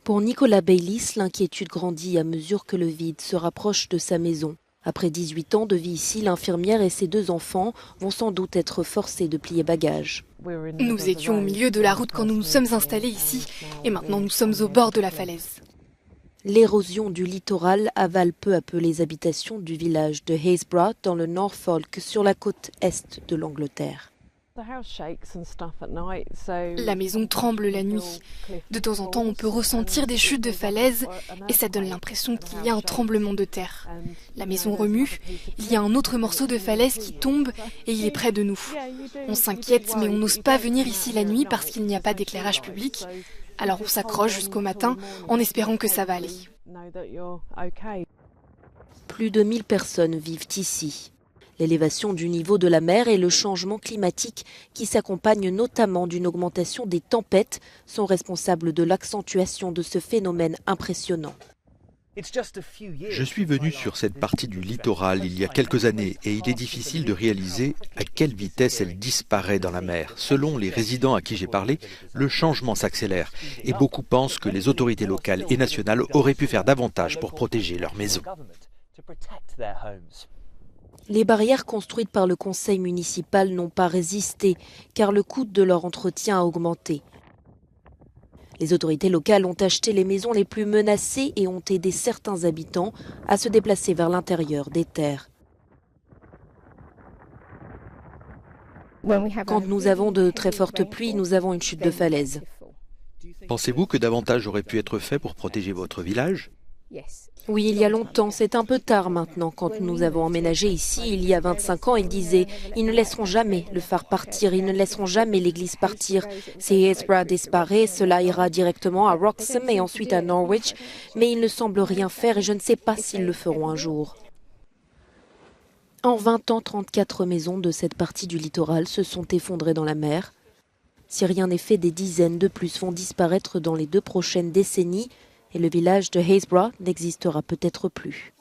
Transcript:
Pour Nicolas Baylis, l'inquiétude grandit à mesure que le vide se rapproche de sa maison. Après 18 ans de vie ici, l'infirmière et ses 2 enfants vont sans doute être forcés de plier bagages. Nous étions au milieu de la route quand nous nous sommes installés ici et maintenant nous sommes au bord de la falaise. L'érosion du littoral avale peu à peu les habitations du village de Haysborough dans le Norfolk sur la côte est de l'Angleterre. La maison tremble la nuit. De temps en temps, on peut ressentir des chutes de falaise et ça donne l'impression qu'il y a un tremblement de terre. La maison remue, il y a un autre morceau de falaise qui tombe et il est près de nous. On s'inquiète mais on n'ose pas venir ici la nuit parce qu'il n'y a pas d'éclairage public. Alors on s'accroche jusqu'au matin en espérant que ça va aller. Plus de 1000 personnes vivent ici. L'élévation du niveau de la mer et le changement climatique qui s'accompagne notamment d'une augmentation des tempêtes sont responsables de l'accentuation de ce phénomène impressionnant. Je suis venu sur cette partie du littoral il y a quelques années et il est difficile de réaliser à quelle vitesse elle disparaît dans la mer. Selon les résidents à qui j'ai parlé, le changement s'accélère et beaucoup pensent que les autorités locales et nationales auraient pu faire davantage pour protéger leurs maisons. Les barrières construites par le conseil municipal n'ont pas résisté car le coût de leur entretien a augmenté. Les autorités locales ont acheté les maisons les plus menacées et ont aidé certains habitants à se déplacer vers l'intérieur des terres. Quand nous avons de très fortes pluies, nous avons une chute de falaise. Pensez-vous que davantage aurait pu être fait pour protéger votre village ? Oui, il y a longtemps, c'est un peu tard maintenant. Quand nous avons emménagé ici, il y a 25 ans, ils disaient « Ils ne laisseront jamais le phare partir, ils ne laisseront jamais l'église partir. Si Haysborough disparaît, cela ira directement à Wroxham et ensuite à Norwich. Mais ils ne semblent rien faire et je ne sais pas s'ils le feront un jour. » En 20 ans, 34 maisons de cette partie du littoral se sont effondrées dans la mer. Si rien n'est fait, des dizaines de plus vont disparaître dans les 2 prochaines décennies. Et le village de Haysborough n'existera peut-être plus.